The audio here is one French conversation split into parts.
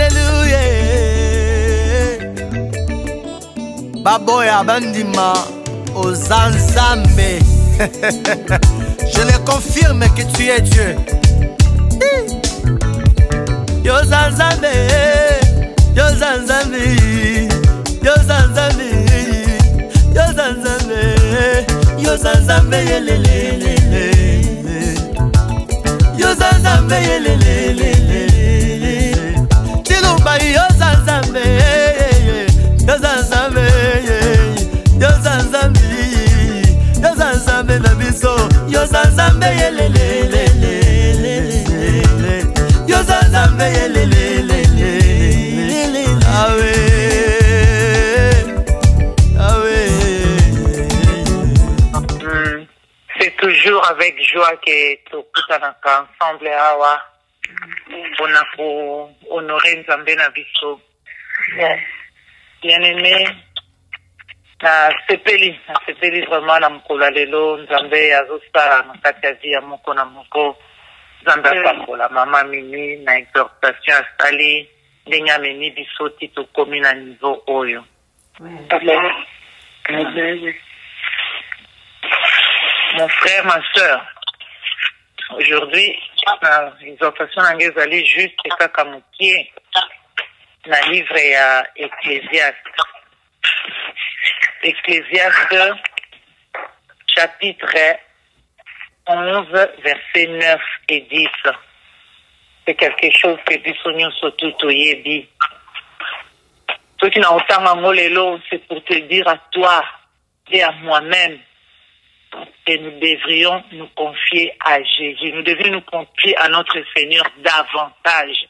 Alléluia. Baboya Bandima aux Anzambe. Je le confirme que tu es Dieu. Yo Zanzambe, Yo Zanzambe, Yo Zanzambe, Yo Zanzambe, Yo Zanzambe, yelelelele. Yo Zanzambe, yelelelele. Chilumba, Yo Zanzambe, Yo Zanzambe, Yo Zanzambe, Yo Zanzambe, Nabiso, Yo Zanzambe, yelelelele. Yo Zanzambe, yelelelele. Awe, awe. C'est toujours avec joie que tout ensemble awa on a pour honorer Nzambe na biso. Bien aimé, na sepeli vraiment na mukula lelo Nzambe azosala na kati ya vie ya moko na moko. Nzambe apakola mama Mimi na exhortation asali ndenge amemi biso ti tokomi na niveau oyo. Amen. Mon frère, ma soeur, aujourd'hui, l'exhortation est juste kaka mukie na livre ya Ecclésiaste. Ecclésiaste, chapitre 11, versets 9 et 10. C'est quelque chose que Bissonio Sotuto Yebi. Ce qui n'a autant à molelo, c'est pour te dire à toi et à moi-même que nous devrions nous confier à Jésus. Nous devrions nous confier à notre Seigneur davantage.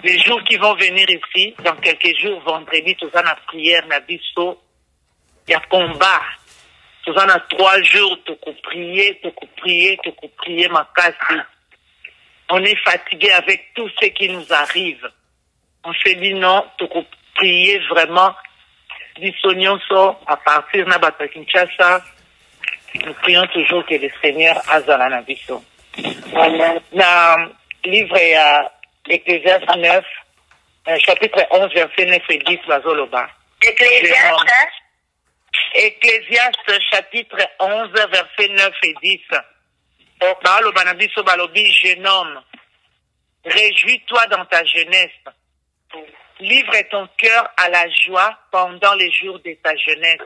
Les jours qui vont venir ici, dans quelques jours, vendredi, tout ça, la prière, la bisso, il y a combat. Tout ça, 3 jours, tu peux prier, ma casse. On est fatigué avec tout ce qui nous arrive. On se dit non, tu peux prier vraiment. Dissonions à partir de Kinshasa. Nous prions toujours que le Seigneur azala na biso. Dans le livre Ecclésiaste 9, chapitre 11, verset 9 et 10, Bazoloba. Ecclésiaste, chapitre 11, verset 9 et 10. Bazoloba na biso balobi, jeune homme, réjouis-toi dans ta jeunesse. Livre ton cœur à la joie pendant les jours de ta jeunesse.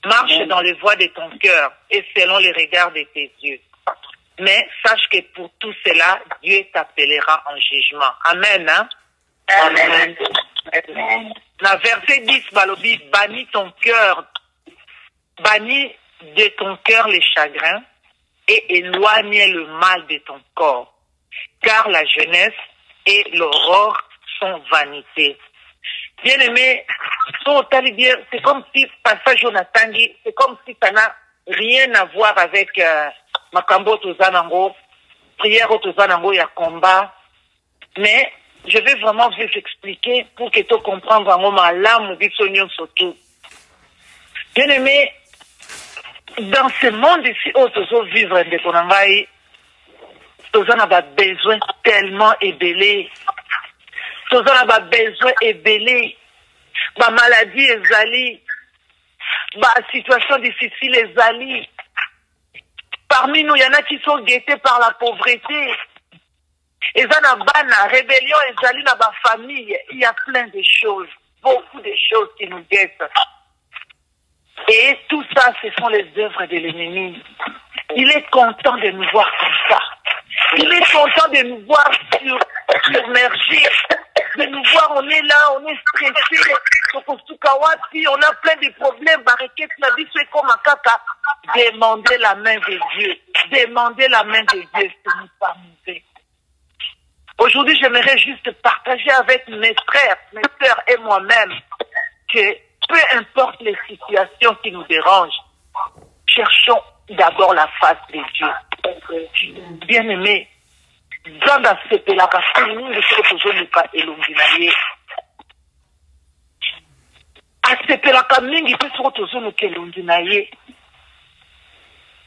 Marche dans les voies de ton cœur et selon les regards de tes yeux. Mais sache que pour tout cela, Dieu t'appellera en jugement. Amen. Hein? Amen. Amen. Dans verset 10, Balobi, bannis ton cœur, bannis de ton cœur les chagrins et éloigne le mal de ton corps. Car la jeunesse et l'aurore sont vanité. Bien aimé, c'est comme si passage Jonathan, c'est comme si ça n'a rien à voir avec Makambo Tozanango, prière au Tozanango, il y a combat. Mais je vais vraiment vous expliquer pour que tu comprennes vraiment l'âme du Sonyon surtout. Bien aimé, dans ce monde ici, où tu vivre de Konangaï, tu as besoin tellement ébélé. Tu as besoin ébélé. Ma maladie est zali. Ma situation difficile est zali. Parmi nous, il y en a qui sont guettés par la pauvreté. Et ça n'a pas la rébellion et zali dans ma famille. Il y a plein de choses. Beaucoup de choses qui nous guettent. Et tout ça, ce sont les œuvres de l'ennemi. Il est content de nous voir comme ça. Il est content de nous voir submergés. De nous voir, on est là, on est stressé. On a plein de problèmes. Demandez la main de Dieu. Demandez la main de Dieu. Aujourd'hui, j'aimerais juste partager avec mes frères, mes sœurs et moi-même que peu importe les situations qui nous dérangent, cherchons d'abord la face de Dieu. Bien-aimé, Zanda sepelaka mingi soko tozoluka elongi na ye. Asepelaka mingi pe soko tozoluka elongi na ye.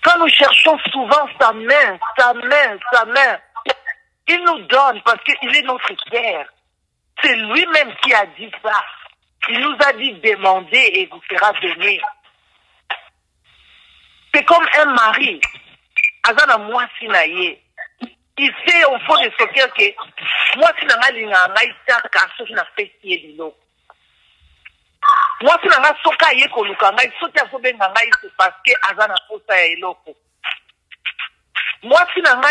Quand nous cherchons souvent sa main, il nous donne parce qu'il est notre Père. C'est lui-même qui a dit ça. Il nous a dit demandez et vous sera donné. C'est comme un mari. Azana moi sinaye. Il sait au fond de ce cœur que moi sinanga linga ngai taka soki na pesi elilo. Moi sinanga soka ye koluka ngai soki azobenga ngai c'est parce que azana posa ya eloko. Moi sinanga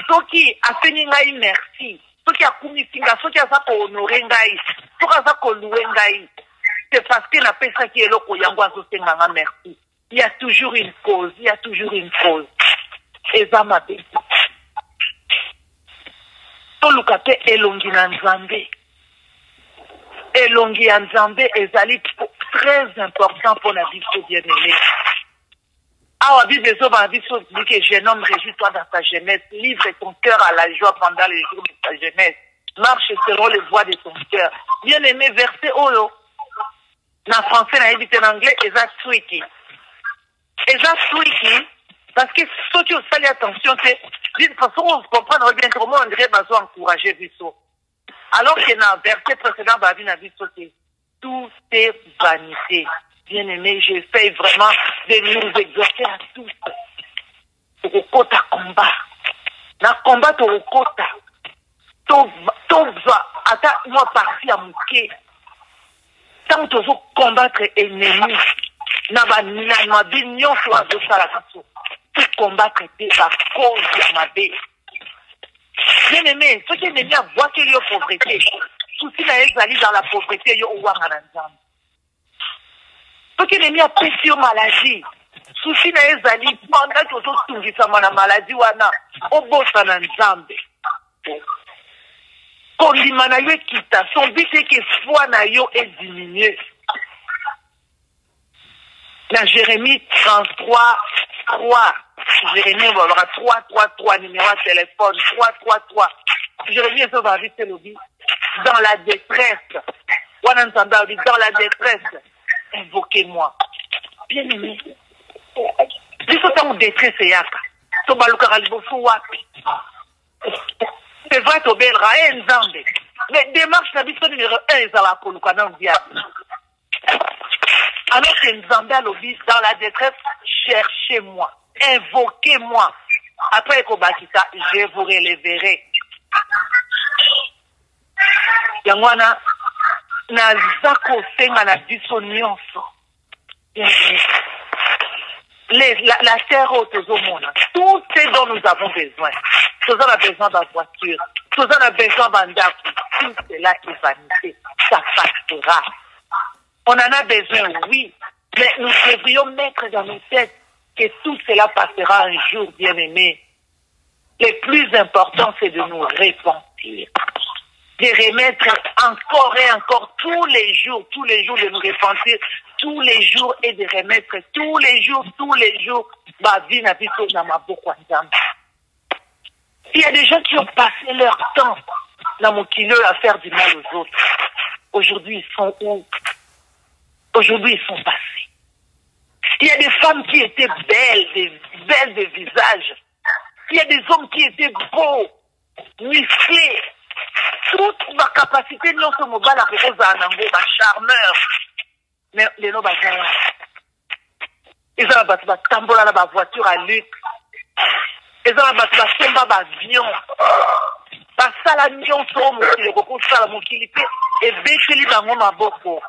soki afeni ngai merci. Soki akumi singa soki aza ko honorer ngai, soki aza ko louer ngai. C'est parce que na pesa ki eloko yango azosenga nga merci. Il y a toujours une cause, il y a toujours une cause. Et ça m'a dit. Toluka pe elongi na Nzambe. Elongi ya Nzambe ezali très important pour la vie bien-aimée. Ah, Bible dit que jeune homme, réjouis-toi dans ta jeunesse, livre ton cœur à la joie pendant les jours de ta jeunesse. Marche selon les voies de ton cœur. Bien-aimé, verset Olo. En français, en anglais, eza tricky. Eza tricky, parce que ceux qui ont fait attention, c'est d'une façon, on se comprend bien comment on dirait besoin d'encourager Bisso. Alors que dans le verset précédent, tout est vanité. Bien-aimé, j'essaie vraiment de nous exhorter à tous. Pour le combat. Dans le combat, tu vas attends, moi, parti à mouquer. Tant que tu veux combattre l'ennemi, na bignon sur la dosa la kaso. Pour combattre la cause de ma bé. Bien-aimé, ceux qui aiment bien voir qu'il y a pauvreté, souci na ezali dans la pauvreté, il y a ouanga na nzambe. Ceux qui aiment bien péter aux maladies, souci na ezali, pendant que tu as tout la maladie, wana, au bossa na nzambe. Kondima na yo kita, son but c'est que foi na yo est diminué. Dans Jérémie 33, 3. Jérémie, on va avoir 3, 3, 3, numéro de téléphone, 3, 3, 3. Jérémie, ça va vite le dit. Dans la détresse. Dans la détresse, invoquez-moi. Bien aimé. Si c'est en détresse, c'est yaka. C'est vrai, tu obéiras un Nzambe. Mais démarche, la mission numéro 1, ils allaient pour nous connaître. Alors que Nzambe a l'obéi dans la détresse, cherchez-moi, invoquez-moi. Après Kobakita, je vous relèverai. Yangwana, na zako senga na biso nyonso. La terre haute au monde, tout ce dont nous avons besoin. Tous on a besoin de voiture, tous on a besoin d'andap. Tout cela est vanité, ça passera. On en a besoin, oui, mais nous devrions mettre dans nos têtes que tout cela passera un jour, bien-aimé. Le plus important, c'est de nous repentir. De remettre encore et encore tous les jours de nous repentir, tous les jours et de remettre tous les jours, ma vie n'a pas été dans ma bouche. Il y a des gens qui ont passé leur temps dans mon kilo à faire du mal aux autres. Aujourd'hui, ils sont où? Aujourd'hui, ils sont passés. Il y a des femmes qui étaient belles de visage. Il y a des hommes qui étaient beaux, musclés. Toute ma capacité, non seulement la propose à Nango, ma charmeur. Mais les noms, ils ont la tambola, la voiture à luxe. Ils ont la semba, avion. Ça, la mission, le repos, ça, mon kilipé, et bécheli, bango, ma boko.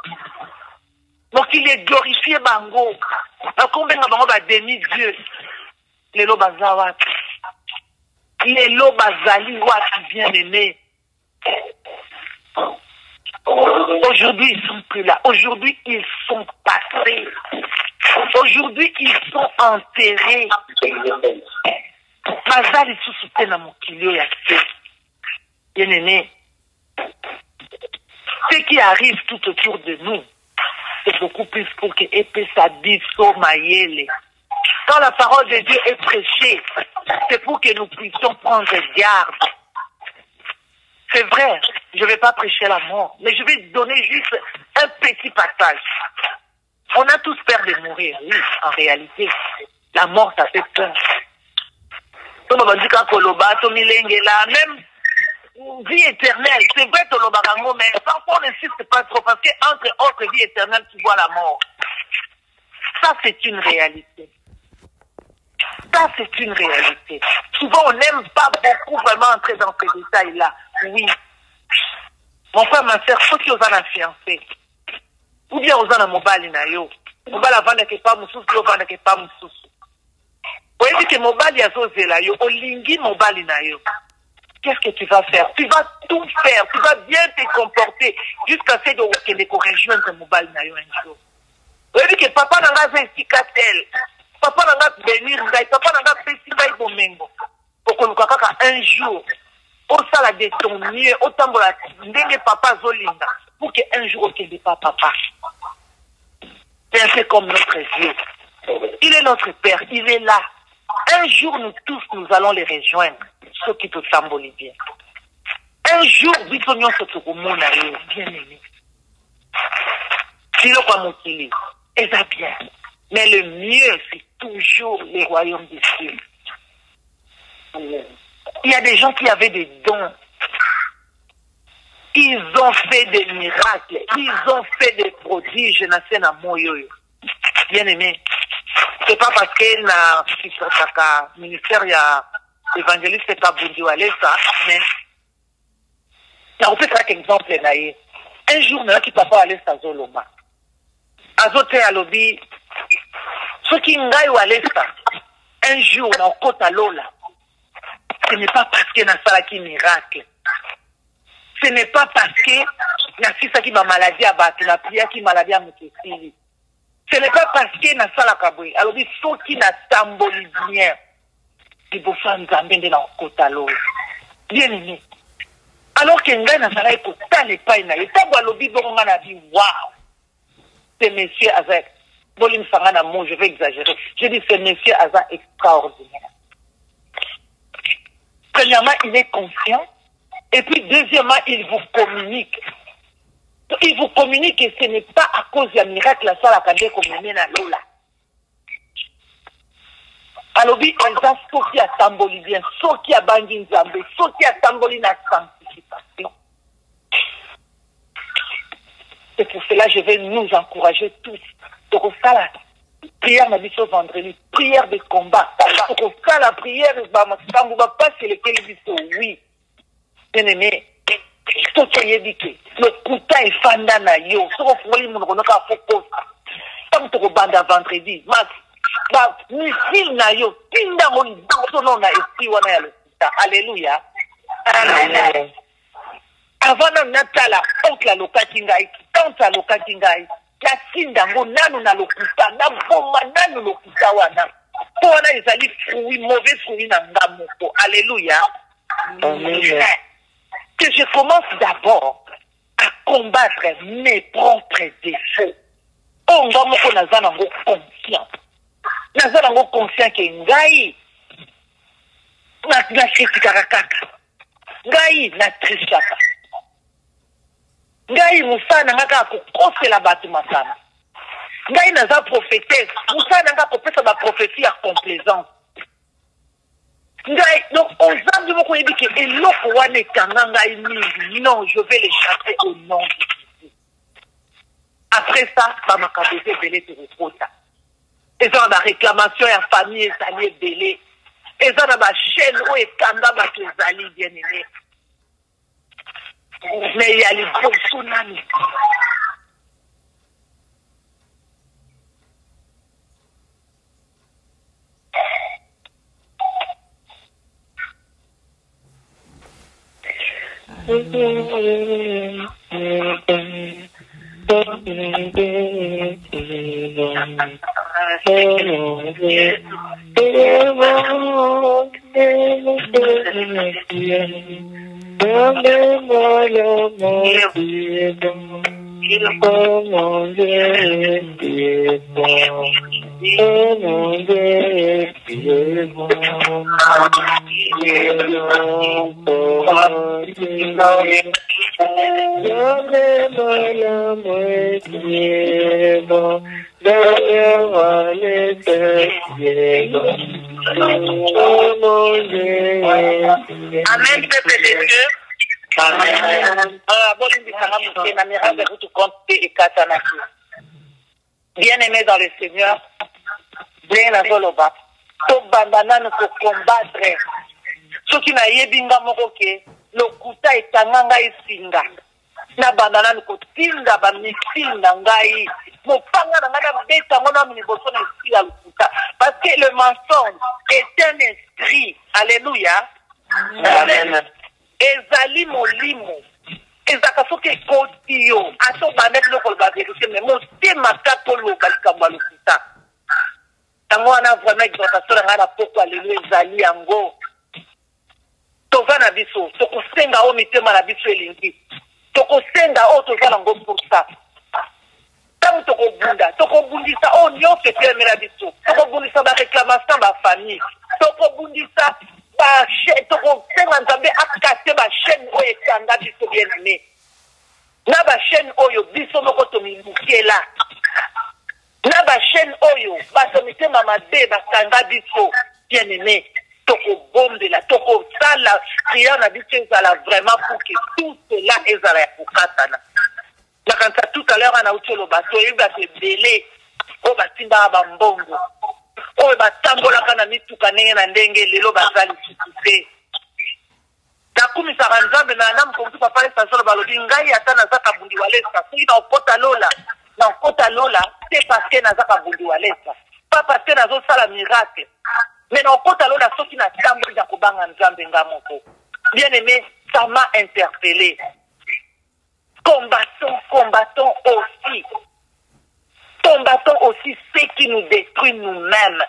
Donc il est glorifié bango. Combien de bango va demi-dieu? Les lots bazawat. Les lots bazali wat bien aimés. Aujourd'hui ils sont plus là. Aujourd'hui ils sont passés. Aujourd'hui ils sont enterrés. Bazali sous-souté dans mon kilio yassé. Bien aimé. Ce qui arrive tout autour de nous, c'est beaucoup plus pour que épée s'habille sur Maïele. Quand la parole de Dieu est prêchée, c'est pour que nous puissions prendre garde. C'est vrai, je ne vais pas prêcher la mort, mais je vais donner juste un petit passage. On a tous peur de mourir, oui, en réalité. La mort, ça fait peur. Même vie éternelle. C'est vrai, Tolobarango, mais parfois on n'insiste pas trop parce qu'entre autres vie éternelle, tu vois la mort. Ça, c'est une réalité. Ça, c'est une réalité. Souvent, on n'aime pas beaucoup vraiment entrer dans ces détails-là. Oui. Mon frère, ma soeur, ceux qui osent en fiancé, ou bien osent en mobile na yo, mobile avant de pas moussous, avant de pas moussous. Vous voyez que mobile ya zozé la yo, olingi mobile na yo. Qu'est-ce que tu vas faire? Tu vas tout faire, tu vas bien te comporter jusqu'à ce que les rejoindre mobile na yo un jour. Vous voyez que papa n'a pas fait cicatel, papa n'a pas bénir, papa n'a pas fait cicatel bomengo. Pour que nous un jour, au sala de ton mieux, autant pour la ndenge papa zolinga, pour qu'un jour il n'y ait pas papa. C'est un peu comme notre Dieu. Il est notre Père, il est là. Un jour, nous tous, nous allons les rejoindre, ceux qui te symbolisent bien. Un jour, bisognon se trouve bien aimé. Si le quoi m'utilise, et ça bien. Mais le mieux, c'est toujours les royaumes des cieux. Il y a des gens qui avaient des dons. Ils ont fait des miracles. Ils ont fait des prodiges. Bien aimé. C'est pas parce que na ministère ya évangéliste Kabundi Wale ça, mais on peut faire un exemple na ye. Un jour na qui papa allait sa zoloma. Azote alobi ce qui ngai Wale ça. Un jour na kota lola. Ce n'est pas parce que na sala qui miracle. Ce n'est pas parce que na sisa qui ma maladie abattu, na prière qui maladie a mutesili. Ce n'est pas parce que na sala kabwe. Alors dit ceux qui na symbolise bien. Il faut faire un zambende na kota lola. Bien aimé. Alors que ngai na sala ko tale pa na ye. Tabo alobi bonga na dit waouh. Ce monsieur avec Bolim Sangana mon, je vais exagérer. Je dis ce monsieur Aza extraordinaire. Premièrement, il est conscient. Et puis, deuxièmement, il vous communique. Il vous communique que ce n'est pas à cause d'un miracle la salle à Kandé comme il mène à Lola. Alors, il y a ceux qui a tambolisé, ceux qui a bandé Zambé, ceux qui a tambolisé la sanctification. C'est pour cela que je vais nous encourager tous. Donc, ça, la prière m'a dit ce vendredi, prière de combat. Donc, ça, la prière, on ne va pas se lequel dit oui. Bien aimé, ce qui est dit que le couteau est fanda na yo. Ce qu'on fait, on a fait pause. Comme tu rebandes vendredi, ma missile na yo, tinda mon don na esprit wana le couteau. Alléluia. Amen. Avant natala, oncle la lokatingai, tante la lokatingai, la sindango nanu na lokuta, na boma nanu lokuta wana. Pona ezali fruit, mauvais fruit na ngamoko. Alléluia. Amen. Que je commence d'abord à combattre mes propres défauts. On va me connaître conscient. Nazango conscient que ngai na critikaka kaka. Ngai na trichaka. Ngai musana ngaka ko kosela batu masana. Ngai naza prophétesse, musana ngaka ko pesa ba prophétie à complaisance. Donc, aux âmes de mon côté, dit que non, je vais les chasser au nom de Jésus. Après ça, ma cabété belé te reprota. Et ça, la réclamation et la famille, ça y est belé. Et ça, la chaîne, où est Kanda, ma kezali, bien aimé. Mais il y a les beaux tsunamis. Amen, peuple de Dieu. Bien-aimé dans le Seigneur, bien azoloba, to bandana nous combattre. Ce qui n'a yebinga mokoke, le kuta etanganga isinga. Na bandana nous tinda ba misinga ngai. Mopanga na ngana beta ngona mniboso na isinga le kuta. Parce que le mensonge est un esprit. Alléluia. Amen. Ezali molimo. Ezaka soke kotiyo. Aso banet lo kolba vérité mais mo te makato lo kalika le kuta. Tango ana vraiment exhortation ngana poko alléluia ezali yango. Toza na biso, tokosenga o mitema na biso elingi. Tokosenga o toza nango pour ça. Tango tokobundisa o nyonso etelemela biso. Tokobundisa ba réclamation ba famille. Tokobundisa ba chaîne, tokosenga nzambe akate ba chaîne oyo ekanga biso bien aimé. Na ba chaîne oyo biso moko tomimukela. Na ba chaîne oyo bato mitema mabe bakanga biso bien aimé. Toko bombe la toko sala prière na biso ezala vraiment pour que tout cela ezala pour katana. Na quand tout à l'heure on a utolo bato yeba te belé o batimba ba mbongo. O batambola kana mituka nenge na ndenge lelo bazali tutupe. Takumi saranzambe na namu komtu papa esa solo balobi ngai ata na zaka bundi walesa. Soki na okota lola, na okota lola, c'est parce que na zaka bundi walesa. Pas parce que na zo sala miracle. Mais non, quand on a sorti na tambo ya kubanga nzambe ngamoko. Bien aimé, ça m'a interpellé. Combattons aussi. Combattons aussi ce qui nous détruit nous-mêmes.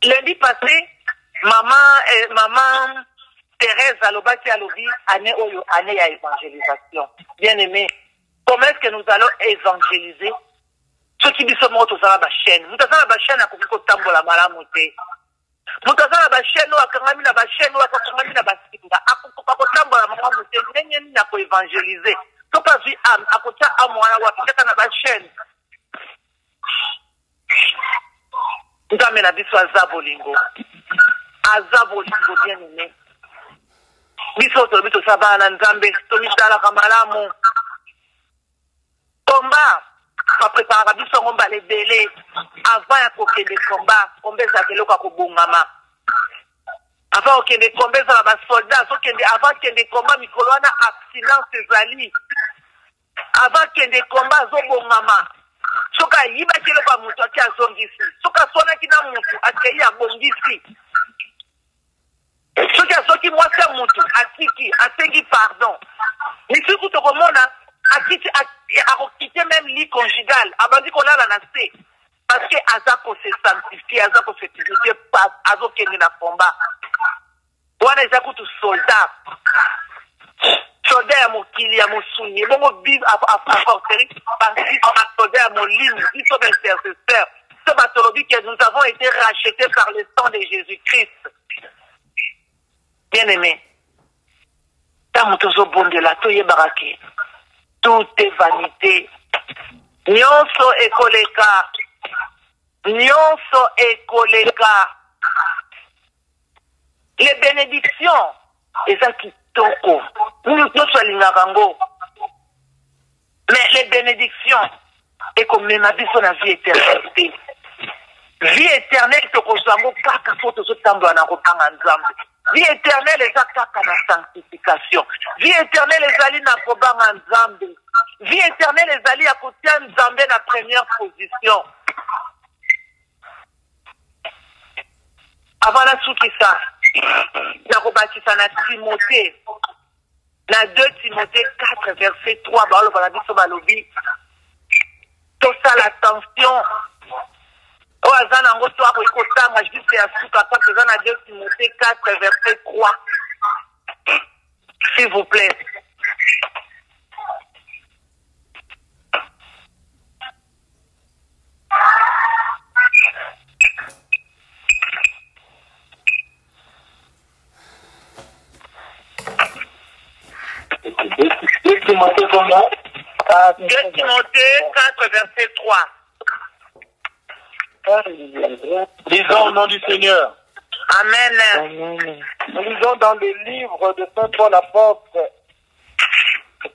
Lundi passé, maman Thérèse Alobaki Alobi, année à évangélisation. Bien aimé, comment est-ce que nous allons évangéliser ceux qui disent mot aux arabes chaîne? Nous avons la chaîne à Koko Tambo la Malamoté. Nous avons la chaîne à Kangami la chaîne à Kangami la Basinga. À Koko Tambo la Malamoté, nous n'avons pas évangéliser. Tout pas vu à côté à moi, à la chaîne. Nous avons la biso à Zabolingo. À Zabolingo, bien aimé. Biso to bito sabana nzambe to mitala kamalamu. Combat, on prépare biso ngomba les délais avant ya kokende combat, combat za keloko kobungama. Avant okende combat za ba soldats, okende avant kende combat mikolo na abstinence ezali. Avant kende combat zo bongama. Soka yiba keloko mutu akia zongisi. Soka sona kina mutu akia bongisi. Ce qui moi c'est mutu atiki ateki pardon. Mais ce que tu commandes à quitter même lit conjugal, abandi qu'on a la nassé parce que azako se sanctifier, azako se purifier pas azako qui na combat. Wana ezako tu soldat. Soldat ya mokili ya mosuni, bongo biv à forcerie parce que soldat ya molime, ils sont intercesseurs. Ce batolobi que nous avons été rachetés par le sang de Jésus-Christ. Bien aimé, tant que nous bon de la toye barake, tout est vanité. Nyonso ekoleka, nyonso ekoleka. Les bénédictions, les akitoko, nous sommes rango. Mais les bénédictions, et comme même biso na vie éternelle. Vie éternelle, to kozango kaka foto zo tambo na kopanga nzambe. Vie éternelle est à la sanctification. Vie éternelle est allée à Kobanga Nzambe. Vie éternelle est allée à côté Nzambe la première position. Avant la soukisa, na kobakisa na Timothée. Na 2 Timothée 4 verset 3, balo balabiso balobi. Tout ça l'attention. Oh, Azana Ngoto a Kotanga, juste à Souka, quand vous en avez Timothée 4, verset 3. S'il vous plaît. Timothée combien? 2 Timothée 4, verset 3. Lisons au nom du Seigneur. Amen. Nous lisons dans le livre de Saint Paul apôtre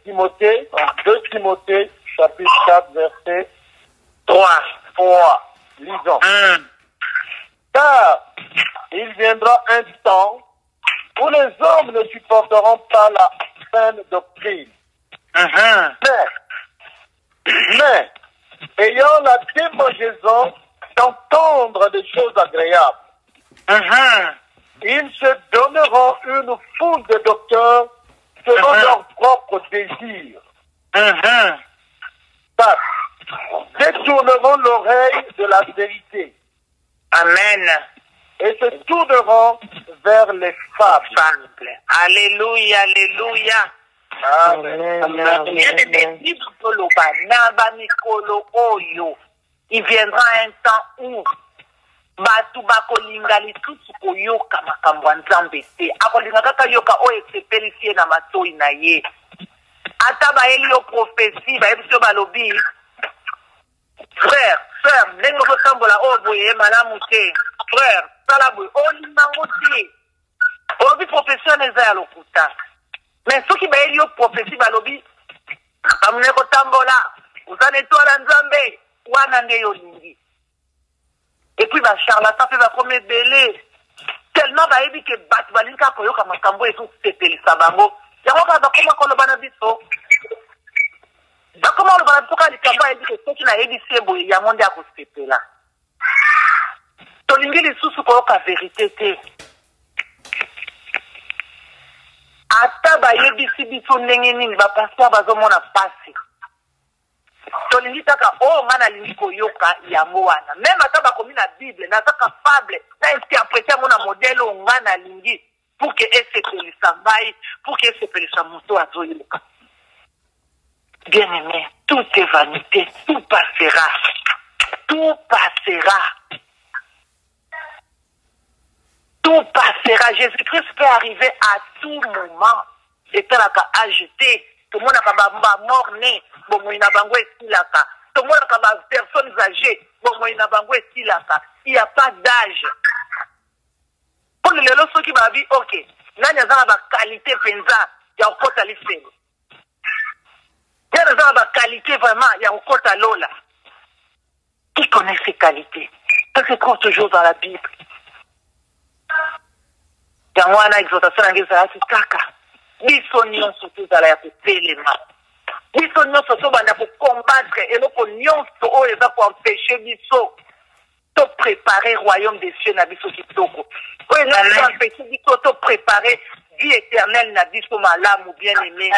Timothée, 2 Timothée, chapitre 4, verset 3. Lisons. Car il viendra un temps où les hommes ne supporteront pas la saine doctrine. Mais, ayant la démangeaison d'entendre des choses agréables, ils se donneront une foule de docteurs selon leurs propres désirs. Détourneront l'oreille de la vérité. Amen. Et se tourneront vers les fables. Alléluia, alléluia. Amen. Il viendra un temps où batu bakolinga lisusu koyoka makambo ya Nzambe te, akolinga kaka yoka oyo esepelisi ye na matoi na ye. Ata bayeli yo prophétie bayebi so balobi frère, sœur, ndenge okotambola oyo boye malamu te, frère, sala boye olingango te, olobi prophétie wana eza ya lokuta. Mais soki bayeli yo prophétie balobi amune kotambola oza na etwala Nzambe wana nde yo olingi. Et puis ba charlatan pe bakomi ebele tellement bayebi ke bato balingi kaka koyoka makambo ezosepelisa bango, yango kaka bakoma koloba na biso, bakoma koloba na biso kaka likambo ayebi ke soki nayebisi ye boye yango nde akosepela. Tolingi lisusu koyoka verité te, ata bayebisi biso ndenge nini bapaster bazomona pasi, tolingi kaka oyo nga nalingi koyoka yango wana. Meme ata bakomi na Bible nazaka fable na interprete yango na modele oyo nga nalingi pour ke esepelisa ngai, pour ke esepelisa moto azoyoka. Bien aimé, tout est vanité, tout passera. Tout passera. Tout passera. Jésus-Christ peut arriver à tout moment. Et puis la agité. Tout le monde a mort né. Bon, il n'a pas estilaka. Tout le monde a personnes âgées. Bon, il n'a pas estilaka. Il n'y a pas d'âge. Pour les leçons qui m'a dit, ok. Là, il y a une qualité penza. Il y a un côté à l'effet. Il y a une qualité vraiment. Il y a un côté à l'ola. Qui connaît ces qualités? Ça se trouve toujours dans la Bible. Il y a une exhortation dans les arts. Kaka. Biso nyonso tozala ya kotelema, biso nyonso tobanda kokombattre eloko nyonso oyo eza koempêche biso to préparer royaume des cieux na biso kitoko, oyo eza koempêche biso to préparer vie éternelle na biso malamu. Bien aimé,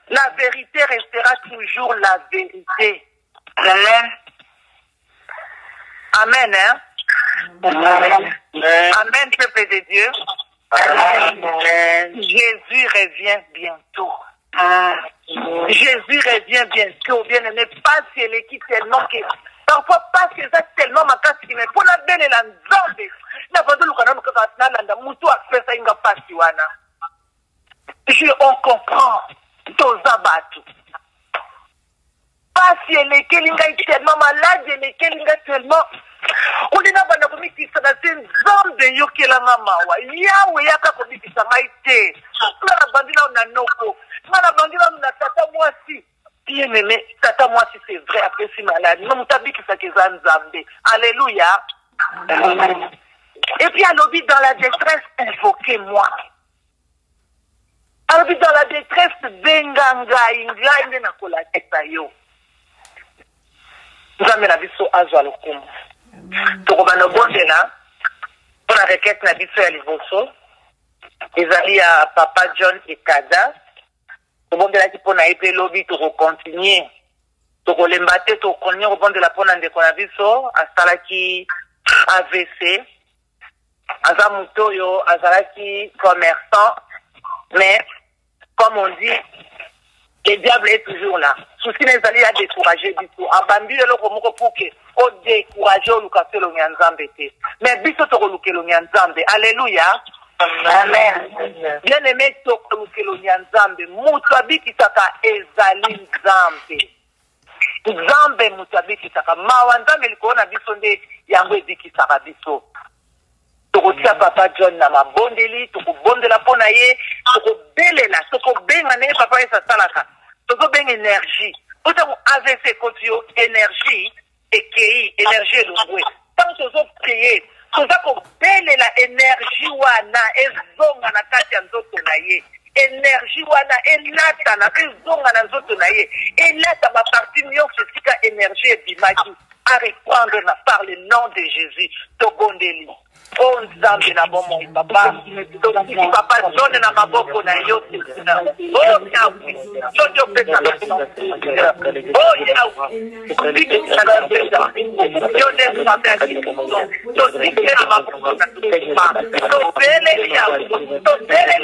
la vérité restera toujours la vérité. Amen. Amen, hein? Amen, peuple de Dieu. Jésus revient bientôt. Jésus revient bientôt, bien aimé. Pas si elle est qui tellement que parfois pas que ça tellement ma casse qui me pour la belle et la nzambe. Na pas de l'ukana nous kaka na landa mutu a fait ça inga pasi wana. On comprend toza batu. Pas si elle est kelinga tellement malade, elle est kelinga tellement. On est là pour nous qui ça c'est nzambe yo kelanga mawa. Yawe yaka ko bikisa maite. Na bandina na noko. Na bandina na tata mwasi. Bien aimé, tata mwasi c'est vrai après si malade. Non mutabiki ça ke za nzambe. Alléluia. Et puis à l'obit dans la détresse, invoquez-moi. À l'obit dans la détresse, benganga inga inde na kola teta yo. Nzambe na biso azwa lokumu. Tokobana bondela pour la requête na biso ya liboso ezali à papa John Ekada tobondela ki pona epe lobi tokokontinue tokolemba te tokontinue kobondela pona ndeko na biso asalaki AVC aza moto oyo azalaki commerçant, mais comme on dit le diable est toujours là. Souci les alliés à décourager biso. Abambi le komoko pouke o décourager o luka felo nyanzambe te. Mais biso to luke lo nyanzambe. Alléluia. Amen. Bien aimé to luke lo nyanzambe. Mutu abiki saka ezali nzambe. Nzambe mutabikisaka mawa nzambe likona biso nde yango ebikisaka biso. Tokotia papa John na mabondeli, tokobondela pona ye, tokobelela, tokobenga ne papa esa salaka. Tokobenga énergie. Ota AVC kotio énergie ekei, énergie elongwe. Tant tozo prier, toza kobelela énergie wana ezonga na kati ya nzoto na ye. Énergie wana elata na ezonga na nzoto na ye. Elata ba partie nyonso sika énergie ebimaki à reprendre par le nom de Jésus. Tobondeli. Oh Nzambe na bomo papa. Tokiki papa zone na maboko na yo. Oh Yahweh. Yo pesa. Oh Yahweh. Yo ne sabaki. Yo sikera maboko na tukipa. Tobele Yahweh. Tobele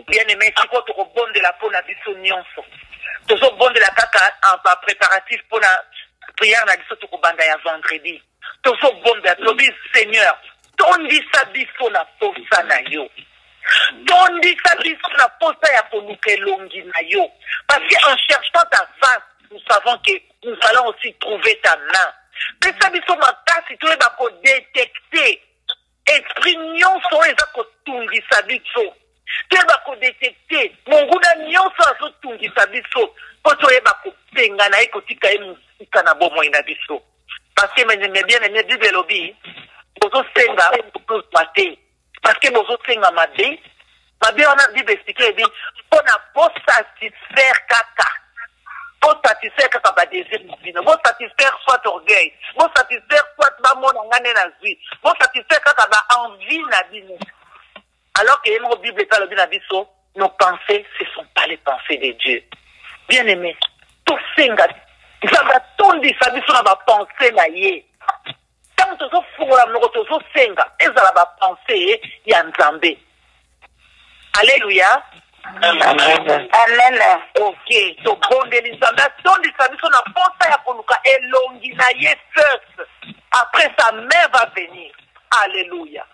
Bien-aimé, si tu rebondes la peau, la biso nyonso. Tu rebondes la kaka en préparatif pour la prière, la biso tu rebondes ya vendredi. Tu rebondes la Seigneur. Tondi sa biso na posa na yo. Tondi sa biso na posa ya ponuke longi na yo. Parce qu'en cherchant ta face, nous savons que nous allons aussi trouver ta main. Mais sa biso ma tasse, si tu es bako détecter. Esprit nyonso eza kotungi sa biso. Tu es bako détecter. Monguna nyonso azo tungi sa biso. Poto e bako penga na ekotika e musika na bomo ina biso. Parce que mais bien aimé Bible lobby. Bozo senga pour mater. Parce que bozo senga mabe. Mabe on a dit expliquer dit on a pour satisfaire kaka. Pour satisfaire kaka ba désir divin. Pour satisfaire soit orgueil. Pour satisfaire soit ba mon ngane na vie. Pour satisfaire kaka ba envie na bino. Alors que la Bible est le na biso, nos pensées ce sont pas les pensées de Dieu. Bien-aimé, tout senga zaba tondi sa biso na ba pensée na ye. Tant que zo fungula mnoko to zo senga ezala ba pensée ya Nzambe. Alléluia. Amen. Amen. Ok. To bondeli Nzambe tondi sa biso na pensée ya konuka elongi na ye first. Après sa mère va venir. Alléluia.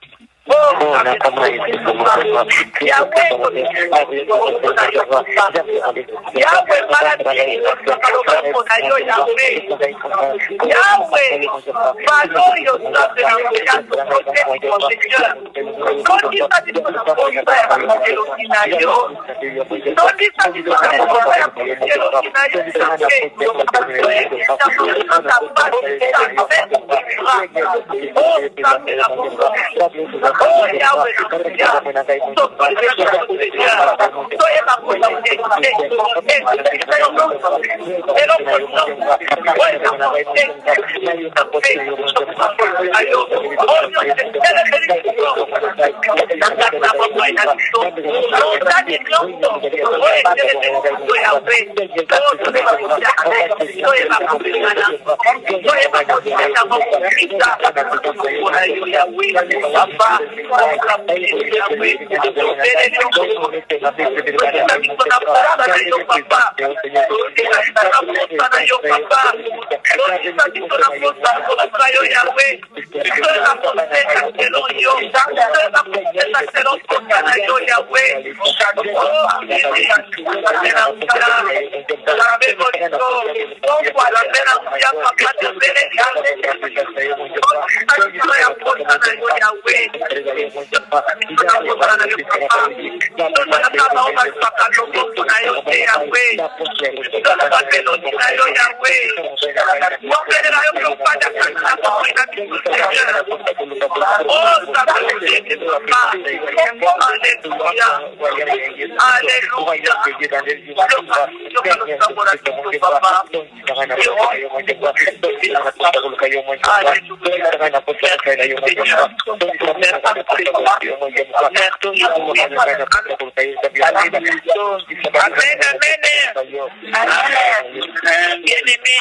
Bien-aimé,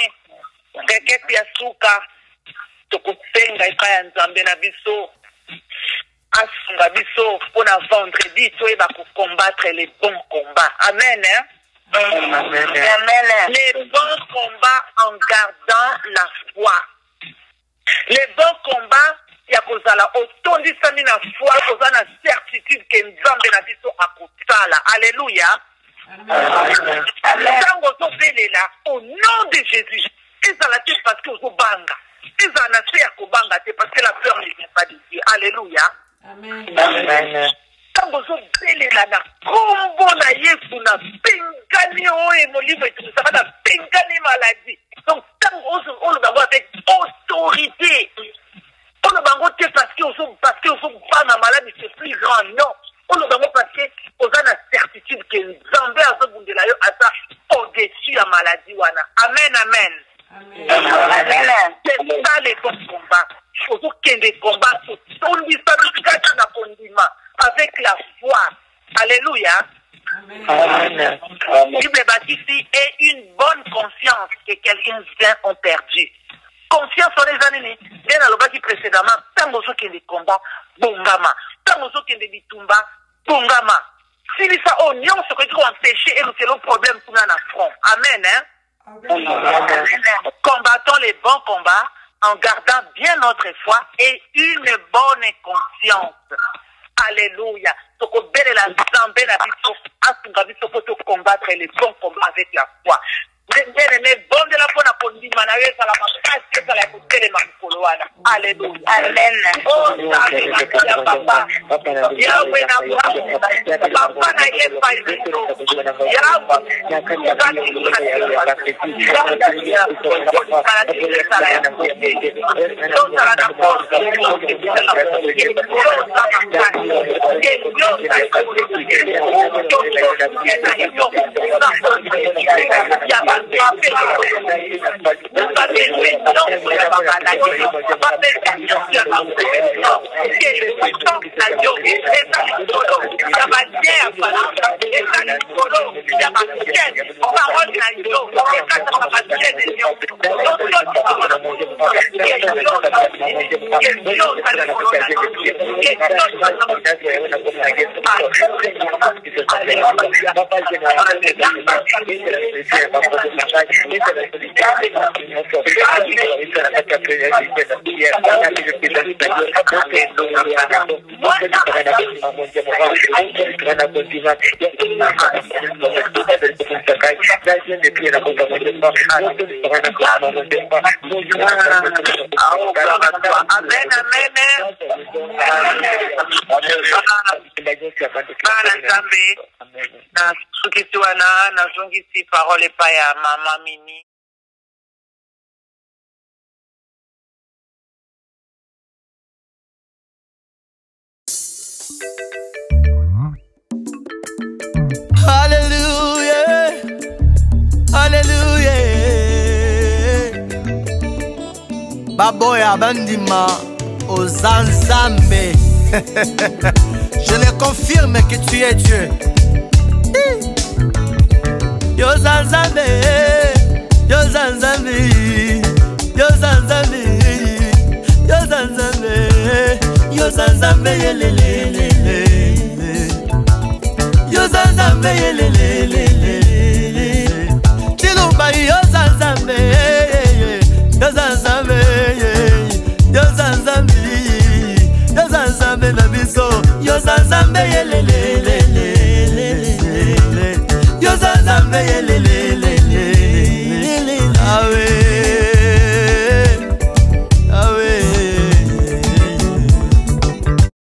Rekepi ya suka tokusenga epai nzambe na biso asunga biso pona vendredi toyeba combattre les bons combats. Amen. Amen. Les bons combats en gardant la foi. Les bons combats ya kozala otondisami na foi kozala na certitude ke nzambe na biso akosala. Alléluia. Tango tobelela au nom de Jésus. Ezala te parce que ozobanga. Ezala na se ya kobanga te parce que la peur ne vient pas de Dieu. Alléluia. Amen. Tango tobelela na kombo na Yesu na pengani oye molimo etumisaka na pengani maladie. Donc tango olobango avec autorité. Olobango te parce que ozobanga maladie c'est plus grand. Non. Olobango parce que oza na certitude que Nzambe azobundela yo ata au-dessus ya maladie wana. Amen, amen. Amen. C'est ça les bons combats. Ozo kende combat tondisa kaka na kondima avec la foi. Alléluia. Amen. Bible bâtisse et une bonne conscience que quelqu'un ont perdu. Conscience sur les années. Bien à l'obaki précédemment, tant ozo kende combat, bongama. Tant ozo kende bitumba, bongama. Si ça oignon se retrouve empêché et c'est le problème pour un front. Amen, hein? Combattons les bons combats en gardant bien notre foi et une bonne conscience. Alléluia. Donc, combattre les bons combats avec la foi. Alléluia. Amen. Oh, papa. Yahweh na papa na yepa izo. Parole pa ya mama Mimi. Hallelujah. Hallelujah. Baboya bandima ozanzambe Je le confirme que tu es Dieu. Yo Zanzambe, Yo Zanzambe, Yo Zanzambe, Yo Zanzambe, Yo Zanzambe, Yo Zanzambe, Chilumba, Yo Zanzambe, Yo Zanzambe, Yo Zanzambe, Yo Zanzambe na biso, Yo Zanzambe, Yo Zanzambe,